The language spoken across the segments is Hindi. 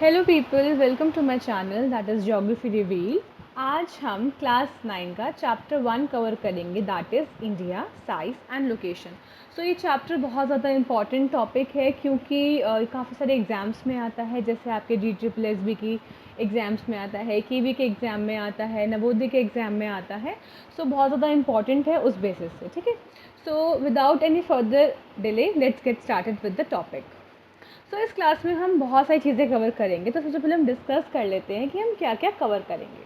Hello people, welcome to my channel that is geography reveal. आज हम क्लास 9 का चैप्टर 1 कवर करेंगे, that is India, size and location. So ये चैप्टर बहुत ज़्यादा इंपॉर्टेंट टॉपिक है क्योंकि काफ़ी सारे एग्ज़ाम्स में आता है, जैसे आपके DSSB की एग्ज़ाम्स में आता है, KV के एग्ज़ाम में आता है, नवोदय के एग्ज़ाम में आता है। सो बहुत ज़्यादा इंपॉर्टेंट है उस बेसिस से, ठीक है। So without any further delay let's get started with the topic. तो इस क्लास में हम बहुत सारी चीज़ें कवर करेंगे। तो सबसे पहले हम डिस्कस कर लेते हैं कि हम क्या क्या कवर करेंगे।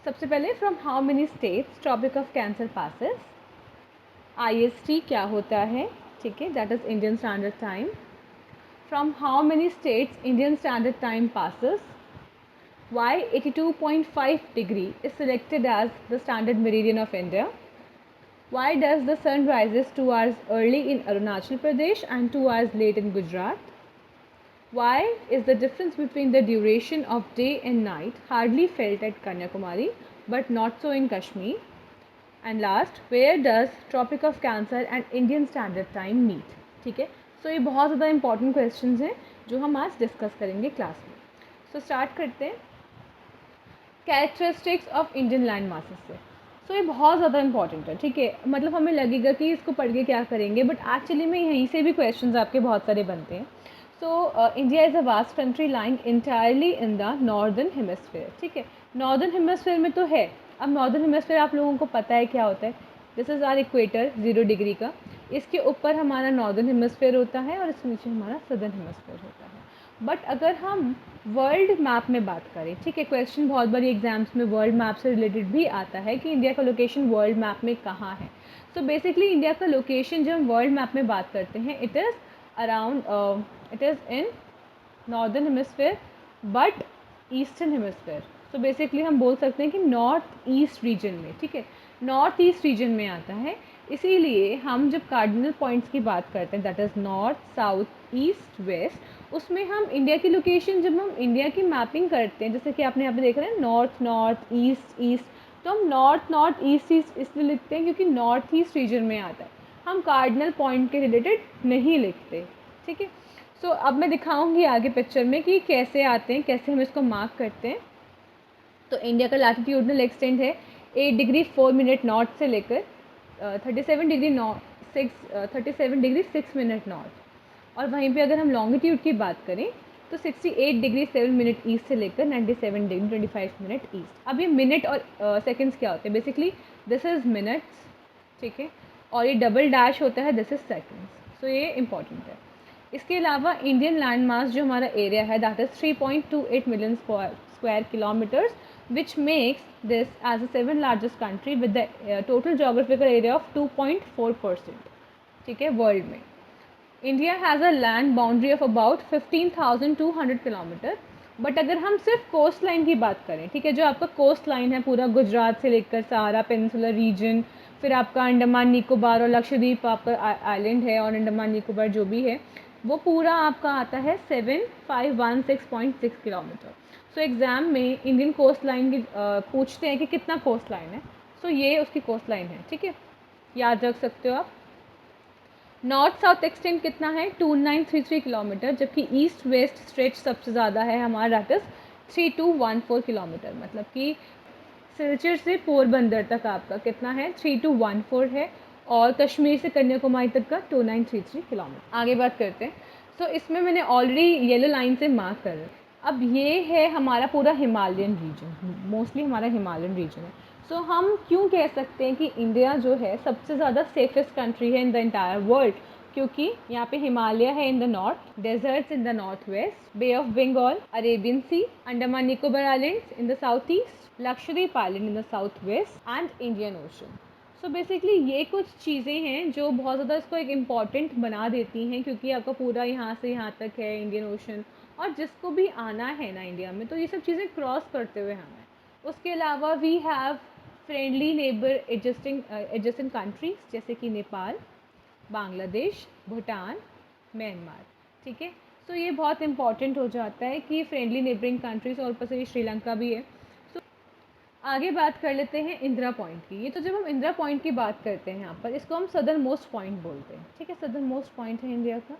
सबसे पहले from how many states tropic of cancer passes. IST क्या होता है, ठीक है, that is Indian standard time. From how many states Indian standard time passes. Why 82.5 degree is selected as the standard meridian of India. Why does the sun rises 2 hours early in Arunachal Pradesh and 2 hours late in Gujarat? Why is the difference between the duration of day and night hardly felt at Kanyakumari but not so in Kashmir? And last, where does Tropic of Cancer and Indian Standard Time meet? ठीक है, सो ये बहुत ज़्यादा इंपॉर्टेंट क्वेश्चंस हैं जो हम आज डिस्कस करेंगे क्लास में। सो स्टार्ट करते हैं characteristics of Indian land masses से। सो ये बहुत ज़्यादा इंपॉर्टेंट है, ठीक है। मतलब हमें लगेगा कि इसको पढ़ के क्या करेंगे, बट एक्चुअली में यहीं से भी क्वेश्चंस आपके बहुत सारे बनते हैं। So India is a vast country lying entirely in the northern hemisphere, ठीक है। नॉर्दर्न हेमिस्फेयर में तो है। अब नॉर्दर्न हेमिस्फेयर आप लोगों को पता है क्या होता है। This is our equator 0 degree का। इसके ऊपर हमारा नॉर्दर्न हेमिस्फेयर होता है और इसके नीचे हमारा सदर्न हेमिस्फेयर होता है। बट अगर हम वर्ल्ड मैप में बात करें, ठीक है, क्वेश्चन बहुत बारी एग्जाम्स में वर्ल्ड मैप से रिलेटेड भी आता है कि इंडिया का लोकेशन वर्ल्ड मैप में कहाँ है। सो बेसिकली इंडिया का लोकेशन जब हम वर्ल्ड मैप में बात करते हैं, it is around it is in northern hemisphere but eastern hemisphere. So basically हम बोल सकते हैं कि नॉर्थ ईस्ट रीजन में, ठीक है, नॉर्थ ईस्ट रीजन में आता है। इसीलिए हम जब कार्डिनल पॉइंट्स की बात करते हैं, that is north, south, east, west, उसमें हम इंडिया की लोकेशन जब हम इंडिया की मैपिंग करते हैं, जैसे कि आपने यहाँ पे देख रहे हैं नॉर्थ नॉर्थ ईस्ट ईस्ट, तो हम नॉर्थ नॉर्थ ईस्ट ईस्ट इसलिए लिखते हैं क्योंकि नॉर्थ ईस्ट रीजन में आता है। हम कार्डिनल पॉइंट के रिलेटेड नहीं लिखते, ठीक है। सो अब मैं दिखाऊंगी आगे पिक्चर में कि कैसे आते हैं, कैसे हम इसको मार्क करते हैं। तो इंडिया का लैटिट्यूडनल एक्सटेंट है 8 डिग्री 4 मिनट नॉर्थ से लेकर 37 डिग्री 37 डिग्री 6 मिनट नॉर्थ। और वहीं पे अगर हम लॉन्गिट्यूड की बात करें तो 68 डिग्री 7 मिनट ईस्ट से लेकर 97 डिग्री 25 मिनट ईस्ट। अब ये मिनट और सेकंड्स क्या होते हैं, बेसिकली दिस इज़ मिनट्स, ठीक है, और ये डबल डैश होता है, दिस इज़ सेकंड्स। सो ये इंपॉर्टेंट है। इसके अलावा इंडियन लैंड मास जो हमारा एरिया है, that is 3.28 million square kilometres, which makes this as the 7th largest country with the total geographical area of 2.4%, ठीक है, वर्ल्ड में। India has a land boundary of about 15,200 kilometre. But अगर हम सिर्फ कोस्ट लाइन की बात करें, ठीक है, जो आपका कोस्ट लाइन है पूरा गुजरात से लेकर सहारा पेनिनसुलर रीजन, फिर आपका अंडमान निकोबार और लक्षद्वीप आपका आइलैंड है, और अंडमान निकोबार जो भी है वो पूरा आपका आता है 7516.6 किलोमीटर। सो एग्ज़ाम में इंडियन कोस्ट लाइन की पूछते हैं कि कितना कोस्ट लाइन है। सो ये उसकी कोस्ट लाइन है, ठीक है, याद रख सकते हो आप। नॉर्थ साउथ एक्सटेंट कितना है 2933 किलोमीटर, जबकि ईस्ट वेस्ट स्ट्रेच सबसे ज़्यादा है हमारा, दैट इज़ 3214 किलोमीटर। मतलब कि सिलचर से पोरबंदर तक आपका कितना है 3214 है, और कश्मीर से कन्याकुमारी तक का 2933 किलोमीटर। आगे बात करते हैं। सो इसमें मैंने ऑलरेडी येलो लाइन से मार्क कर रहा है। अब ये है हमारा पूरा हिमालयन रीजन, मोस्टली हमारा हिमालयन रीजन है। सो हम क्यों कह सकते हैं कि इंडिया जो है सबसे ज़्यादा सेफेस्ट कंट्री है इन द एंटायर वर्ल्ड, क्योंकि यहाँ पे हिमालय है in the north, deserts in the north west, bay of Bengal, Arabian sea, Andaman Nicobar islands in the south east, Lakshadweep island in the south west and Indian ocean. So basically ये कुछ चीज़ें हैं जो बहुत ज़्यादा इसको एक इम्पॉर्टेंट बना देती हैं, क्योंकि आपका पूरा यहाँ से यहाँ तक है इंडियन ओशन, और जिसको भी आना है ना इंडिया में, तो ये सब चीज़ें क्रॉस करते हुए हमें। उसके अलावा we have friendly neighbour adjusting countries जैसे कि नेपाल, बांग्लादेश, भूटान, म्यांमार, ठीक है। सो ये बहुत इंपॉर्टेंट हो जाता है कि फ्रेंडली नेबरिंग कंट्रीज, और ऊपर से श्रीलंका भी है। आगे बात कर लेते हैं इंदिरा पॉइंट की। ये तो जब हम इंदिरा पॉइंट की बात करते हैं यहाँ पर, इसको हम सदर्न मोस्ट पॉइंट बोलते हैं, ठीक है, सदर्न मोस्ट पॉइंट है इंडिया का।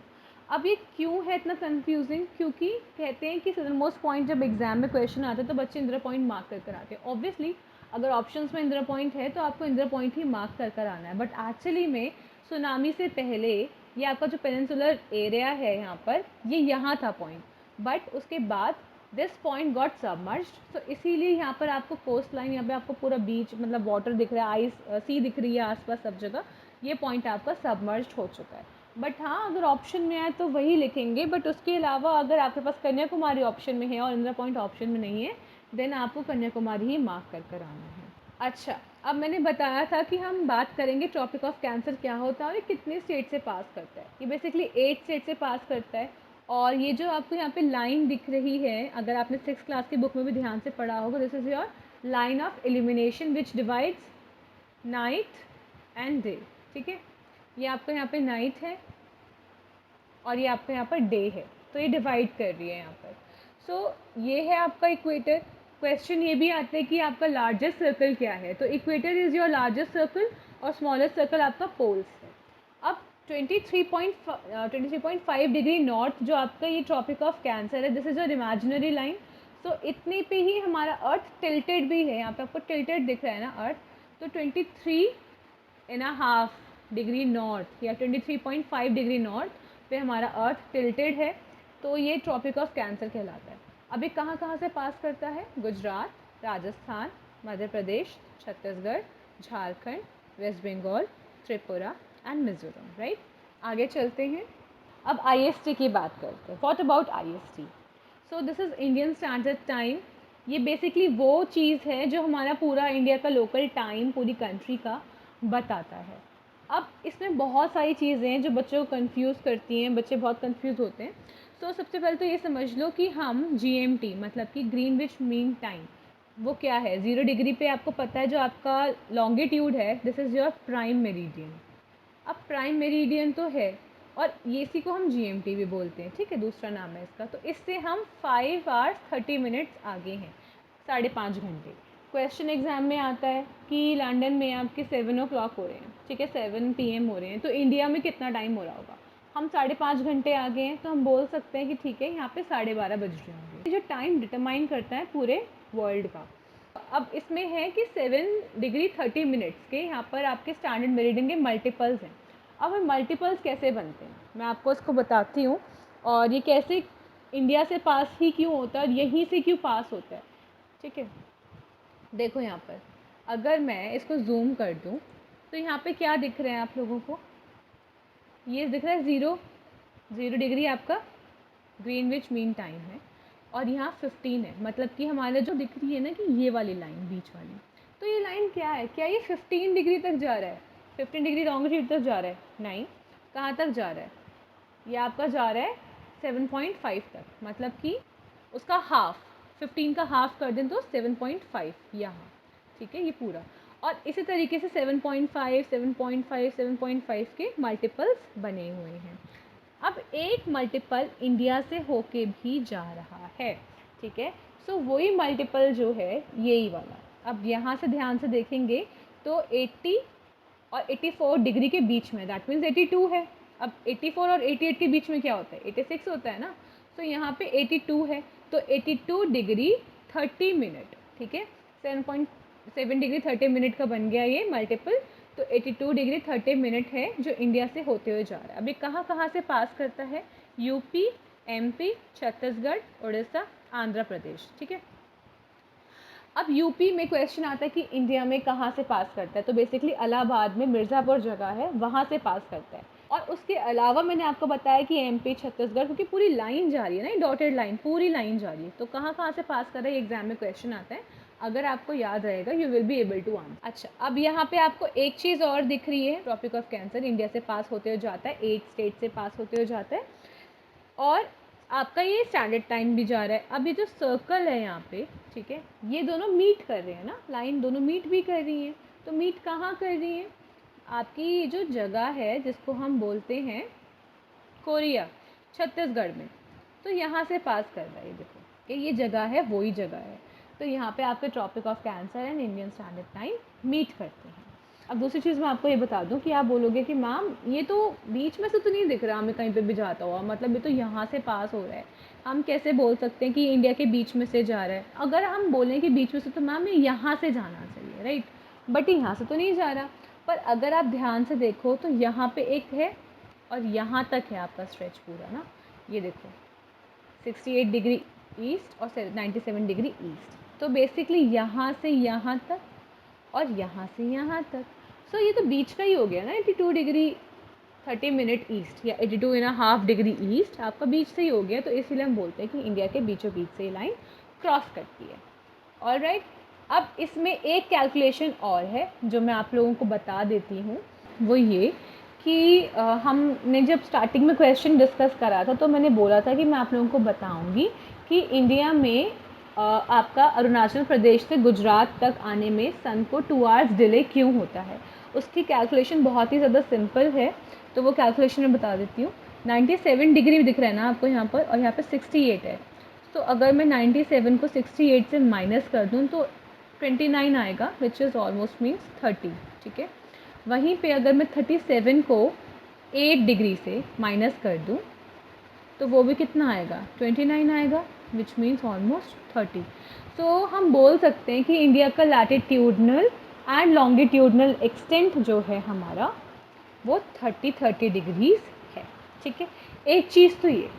अब ये क्यों है इतना कंफ्यूजिंग, क्योंकि कहते हैं कि सदर्न मोस्ट पॉइंट जब एग्जाम में क्वेश्चन आता है तो बच्चे इंदिरा पॉइंट मार्क कर कर आते हैं। ऑब्वियसली अगर ऑप्शंस में इंदिरा पॉइंट है तो आपको इंदिरा पॉइंट ही मार्क कर कर आना है, बट एक्चुअली में सुनामी से पहले ये आपका जो पेनिनसुलर एरिया है यहाँ पर, ये यहाँ था पॉइंट, बट उसके बाद दिस पॉइंट गॉट सबमर्ज्ड। तो इसीलिए यहाँ पर आपको कोस्ट लाइन, यहाँ पे आपको पूरा बीच मतलब वाटर दिख रहा है, आइस सी दिख रही है आसपास सब जगह, ये पॉइंट आपका सबमर्ज्ड हो चुका है। बट हाँ, अगर ऑप्शन में आए तो वही लिखेंगे, बट उसके अलावा अगर आपके पास कन्याकुमारी ऑप्शन में है और इंदिरा पॉइंट ऑप्शन में नहीं है, देन आपको कन्याकुमारी ही मार्क कर कर आना है। अच्छा, अब मैंने बताया था कि हम बात करेंगे ट्रॉपिक ऑफ कैंसर क्या होता है और ये कितने स्टेट से पास करता है। ये बेसिकली 8 स्टेट से पास करता है। और ये जो आपको यहाँ पे लाइन दिख रही है, अगर आपने 6th क्लास की बुक में भी ध्यान से पढ़ा होगा, this is your line of elimination which divides night and day. ठीक है, ये आपका यहाँ पे नाइट है और ये आपका यहाँ पर डे है, तो ये डिवाइड कर रही है यहाँ पर। सो ये है आपका इक्वेटर। क्वेश्चन ये भी आते हैं कि आपका लार्जेस्ट सर्कल क्या है, तो equator is your largest circle और स्मॉलेस्ट सर्कल आपका पोल्स है। अब 23.5 डिग्री नॉर्थ जो आपका ये ट्रॉपिक ऑफ कैंसर है, this is your imaginary line. So इतने पे ही हमारा अर्थ टिल्टेड भी है, यहाँ पे आपको टिल्टेड दिख रहा है ना अर्थ, तो 23.5 डिग्री नॉर्थ या 23.5 डिग्री नॉर्थ पे हमारा अर्थ टिल्टेड है, तो ये ट्रॉपिक ऑफ कैंसर कहलाता है। अब ये कहाँ कहाँ से पास करता है? Gujarat, Rajasthan, Madhya Pradesh, Chhattisgarh, Jharkhand, West Bengal, Tripura and Mizoram, right. आगे चलते हैं, अब IST की बात करते हैं। What about IST? So this is Indian standard time. ये बेसिकली वो चीज़ है जो हमारा पूरा इंडिया का लोकल टाइम पूरी कंट्री का बताता है। अब इसमें बहुत सारी चीज़ें हैं जो बच्चों को कंफ्यूज करती हैं, बच्चे बहुत कंफ्यूज होते हैं। तो सबसे पहले तो ये समझ लो कि हम GMT मतलब कि ग्रीनविच मीन टाइम, वो क्या है? 0 डिग्री पे आपको पता है जो आपका लॉन्गिट्यूड है, this is your prime meridian. अब प्राइम मेरिडियन तो है और ये इसी को हम GMT भी बोलते हैं, ठीक है, दूसरा नाम है इसका। तो इससे हम 5 आवर्स 30 मिनट्स आगे हैं, 5.5 घंटे। क्वेश्चन एग्जाम में आता है कि लंदन में आपके 7 o'clock हो रहे हैं, ठीक है, 7 PM हो रहे हैं, तो इंडिया में कितना टाइम हो रहा होगा? हम 5.5 घंटे आगे हैं, तो हम बोल सकते हैं कि ठीक है, यहाँ पे 12:30 बज रहे होंगे। जो टाइम डिटरमाइन करता है पूरे वर्ल्ड का। अब इसमें है कि 7 डिग्री 30 मिनट्स के यहाँ पर आपके स्टैंडर्ड मेरिडियन के मल्टीपल्स हैं। अब मल्टीपल्स कैसे बनते हैं मैं आपको इसको बताती हूँ, और ये कैसे इंडिया से पास ही क्यों होता है और यहीं से क्यों पास होता है, ठीक है। देखो यहाँ पर अगर मैं इसको जूम कर दूँ तो यहाँ पे क्या दिख रहे हैं आप लोगों को? ये दिख रहा है 0 डिग्री आपका ग्रीनविच मीन टाइम है और यहाँ 15 है, मतलब कि हमारे जो दिख रही है ना कि ये वाली लाइन बीच वाली, तो ये लाइन क्या है? क्या ये 15 डिग्री तक जा रहा है? 15 डिग्री लॉन्गिट्यूड तक जा रहा है? नहीं। कहाँ तक जा रहा है? ये आपका जा रहा है 7.5 तक, मतलब कि उसका हाफ, 15 का हाफ कर दें तो 7.5 यहाँ, ठीक है, ये पूरा। और इसी तरीके से 7.5, 7.5, 7.5 के मल्टीपल्स बने हुए हैं। अब एक मल्टीपल इंडिया से होके भी जा रहा है, ठीक है। सो वही मल्टीपल जो है यही वाला, अब यहाँ से ध्यान से देखेंगे तो 80 और 84 डिग्री के बीच में, दैट मीन्स 82 है। अब 84 और 88 के बीच में क्या होता है? 86 होता है ना। तो यहाँ पे 82 है, तो 82 डिग्री 30 मिनट, ठीक है, 7.7 डिग्री 30 मिनट का बन गया ये मल्टीपल। तो 82 डिग्री 30 मिनट है जो इंडिया से होते हुए जा रहा है। अभी कहाँ कहाँ से पास करता है? यूपी, MP, छत्तीसगढ़, उड़ीसा, आंध्र प्रदेश, ठीक है। अब यूपी में क्वेश्चन आता है कि इंडिया में कहाँ से पास करता है, तो बेसिकली इलाहाबाद में मिर्ज़ापुर जगह है, वहाँ से पास करता है। और उसके अलावा मैंने आपको बताया कि MP, छत्तीसगढ़, क्योंकि पूरी लाइन जा रही है ना, ये डॉटेड लाइन पूरी लाइन जा रही है, तो कहाँ कहाँ से पास कर रहा है, एग्जाम में क्वेश्चन आता है। अगर आपको याद रहेगा you will be able to answer. अच्छा, अब यहाँ पे आपको एक चीज़ और दिख रही है, ट्रॉपिक ऑफ कैंसर इंडिया से पास होते हुए जाता है, 8 स्टेट से पास होते हुए जाता है और आपका ये स्टैंडर्ड टाइम भी जा रहा है। अब ये जो सर्कल है यहाँ पे, ठीक है, ये दोनों मीट कर रहे हैं ना, लाइन दोनों मीट भी कर रही हैं। तो मीट कहाँ कर रही हैं? आपकी जो जगह है जिसको हम बोलते हैं कोरिया, छत्तीसगढ़ में, तो यहाँ से पास कर रहा है। देखो कि ये जगह है, वही जगह है। तो यहाँ पे आपके tropic of cancer and Indian standard time meet करते हैं। अब दूसरी चीज़ मैं आपको ये बता दूँ कि आप बोलोगे कि मैम ये तो बीच में से तो नहीं दिख रहा हमें कहीं पे भी जाता हुआ, मतलब ये तो यहाँ से पास हो रहा है, हम कैसे बोल सकते हैं कि इंडिया के बीच में से जा रहा है। अगर हम बोलें कि बीच में से तो मैम ये यहाँ से जाना चाहिए, राइट, बट यहाँ से तो नहीं जा रहा। पर अगर आप ध्यान से देखो तो यहाँ पे एक है और यहाँ तक है आपका स्ट्रेच पूरा ना, ये देखो 68 डिग्री ईस्ट और 97 डिग्री ईस्ट, तो बेसिकली यहाँ से यहाँ तक और यहाँ से यहाँ तक। सो ये तो बीच का ही हो गया ना, 82 डिग्री 30 मिनट ईस्ट या 82.5 डिग्री ईस्ट आपका बीच से ही हो गया। तो इसीलिए हम बोलते हैं कि इंडिया के बीचों बीच से ये लाइन क्रॉस करती है। ऑलराइट, अब इसमें एक कैलकुलेशन और है जो मैं आप लोगों को बता देती हूँ, वो ये कि हमने जब स्टार्टिंग में क्वेश्चन डिस्कस करा था तो मैंने बोला था कि मैं आप लोगों को बताऊँगी कि इंडिया में आपका अरुणाचल प्रदेश से गुजरात तक आने में सन को 2 आवर्स डिले क्यों होता है। उसकी कैलकुलेशन बहुत ही ज़्यादा सिंपल है, तो वो कैलकुलेशन मैं बता देती हूँ। 97 डिग्री दिख रहा है ना आपको यहाँ पर, और यहाँ पर 68 है। तो अगर मैं 97 को 68 से माइनस कर दूँ तो 29 आएगा, विच इज़ ऑलमोस्ट मीन्स 30, ठीक है। वहीं पे अगर मैं 37 को 8 डिग्री से माइनस कर दूँ तो वो भी कितना आएगा, 29 आएगा, विच मीन्स ऑलमोस्ट 30। तो हम बोल सकते हैं कि इंडिया का लैटिट्यूडनल एंड लॉन्गिट्यूडनल एक्सटेंट जो है हमारा वो 30 डिग्रीज़ है, ठीक है। एक चीज़ तो ये।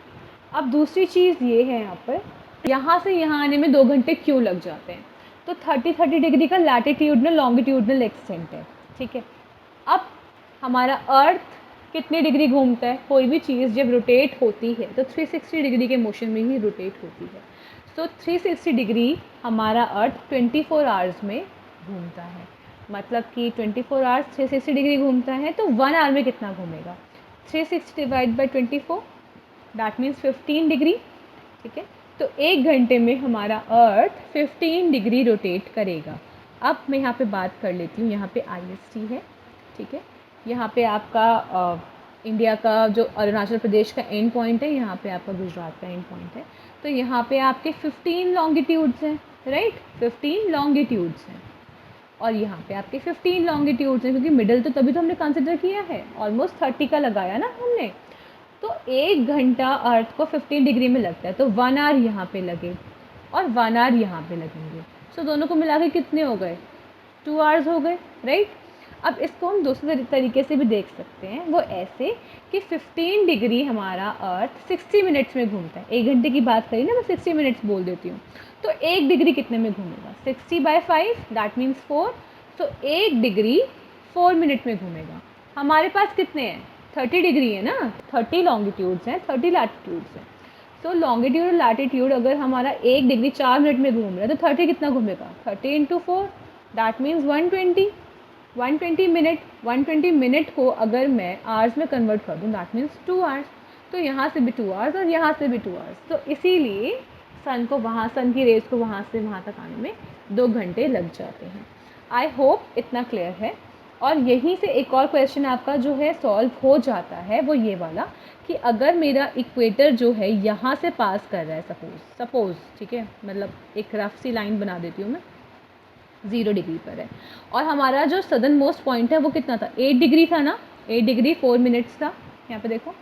अब दूसरी चीज़ ये है यहाँ से यहाँ आने में 2 घंटे क्यों लग जाते हैं, तो 30 डिग्री का लैटिट्यूडनल लॉन्गिट्यूडनल एक्सटेंट है, ठीक है। अब हमारा अर्थ कितने डिग्री घूमता है, कोई भी चीज़ जब रोटेट होती है तो 360 डिग्री के मोशन में ही रोटेट होती है। तो 360 डिग्री हमारा अर्थ 24 आवर्स में घूमता है, मतलब कि 24 आवर्स 360 डिग्री घूमता है, तो 1 आवर में कितना घूमेगा, 360 divide by 24, that means 15 degree, ठीक है। तो 1 घंटे में हमारा अर्थ 15 डिग्री रोटेट करेगा। अब मैं यहाँ पे बात कर लेती हूँ, यहाँ पे IST है, ठीक है। यहाँ पे आपका इंडिया का जो अरुणाचल प्रदेश का एंड पॉइंट है, यहाँ पे आपका गुजरात का एंड पॉइंट है। तो यहाँ पे आपके 15 लॉन्गिट्यूड्स हैं, राइट, 15 लॉन्गिट्यूड्स हैं, और यहाँ पे आपके 15 लॉन्गिट्यूड्स हैं, क्योंकि मिडल तो तभी तो हमने कंसिडर किया है, ऑलमोस्ट 30 का लगाया ना हमने। तो 1 घंटा अर्थ को 15 डिग्री में लगता है, तो 1 आवर यहाँ पे लगे और 1 आवर यहाँ पे लगेंगे। सो दोनों को मिला के कितने हो गए, 2 आवर्स हो गए, राइट। अब इसको हम दूसरे तरीके से भी देख सकते हैं, वो ऐसे कि 15 डिग्री हमारा अर्थ 60 मिनट्स में घूमता है। 1 घंटे की बात करी ना, मैं 60 मिनट्स बोल देती हूँ, तो 1 डिग्री कितने में घूमेगा, 60/5, दैट मीन्स 4। तो 1 डिग्री 4 मिनट में घूमेगा। हमारे पास कितने हैं, 30 डिग्री है ना, 30 लॉन्गिट्यूड्स हैं, 30 लैटिट्यूड्स हैं। तो लॉन्गिट्यूड और लैटिट्यूड अगर हमारा 1 डिग्री 4 मिनट में घूम रहा है तो 30 कितना घूमेगा, 30 × 4, दैट मीन्स 120 मिनट। 120 मिनट को अगर मैं आवर्स में कन्वर्ट कर दूँ, दैट मीन्स 2 आवर्स। तो यहाँ से भी 2 आवर्स और यहाँ से भी 2 आवर्स, तो इसीलिए सन की रेज को वहाँ से वहाँ तक आने में 2 घंटे लग जाते हैं। आई होप इतना क्लियर है। और यहीं से एक और क्वेश्चन आपका जो है सॉल्व हो जाता है, वो ये वाला कि अगर मेरा इक्वेटर जो है यहाँ से पास कर रहा है, सपोज़, ठीक है, मतलब एक रफ सी लाइन बना देती हूँ मैं, 0 डिग्री पर है, और हमारा जो सदर्न मोस्ट पॉइंट है वो कितना था, 8 डिग्री था ना, 8 डिग्री 4 मिनट्स था। यहाँ पे देखो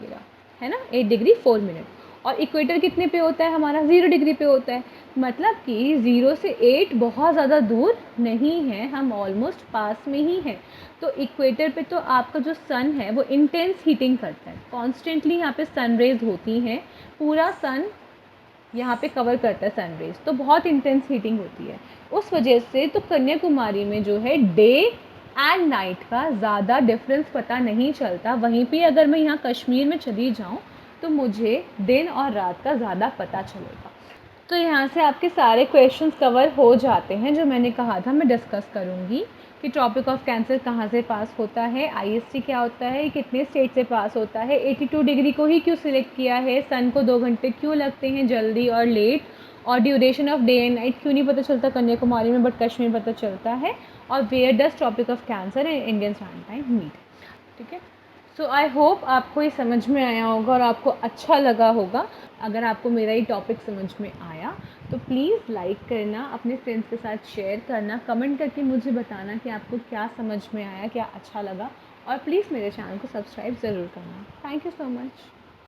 ये रहा, है ना, 8 डिग्री 4 मिनट। और इक्वेटर कितने पे होता है हमारा, 0 डिग्री पे होता है, मतलब कि 0 से 8 बहुत ज़्यादा दूर नहीं है, हम ऑलमोस्ट पास में ही हैं। तो इक्वेटर पे तो आपका जो सन है वो इंटेंस हीटिंग करता है, कॉन्स्टेंटली यहाँ पे सन रेज होती हैं, पूरा सन यहाँ पे कवर करता है सन रेज, तो बहुत इंटेंस हीटिंग होती है। उस वजह से तो कन्याकुमारी में जो है डे एंड नाइट का ज़्यादा डिफरेंस पता नहीं चलता। वहीं पे अगर मैं यहाँ कश्मीर में चली जाऊँ तो मुझे दिन और रात का ज़्यादा पता चलेगा। तो यहाँ से आपके सारे क्वेश्चंस कवर हो जाते हैं जो मैंने कहा था मैं डिस्कस करूँगी कि ट्रॉपिक ऑफ कैंसर कहाँ से पास होता है, IST क्या होता है, कितने स्टेट से पास होता है, 82 डिग्री को ही क्यों सिलेक्ट किया है, सन को 2 घंटे क्यों लगते हैं जल्दी और लेट, और duration of day and night क्यों नहीं पता चलता कन्याकुमारी में बट कश्मीर पता चलता है, और where does tropic of cancer and Indian standard time meet, ठीक है। सो आई होप आपको ये समझ में आया होगा और आपको अच्छा लगा होगा। अगर आपको मेरा ये टॉपिक समझ में आया तो प्लीज़ लाइक करना, अपने फ्रेंड्स के साथ शेयर करना, कमेंट करके मुझे बताना कि आपको क्या समझ में आया, क्या अच्छा लगा, और प्लीज़ मेरे चैनल को सब्सक्राइब ज़रूर करना। Thank you so much.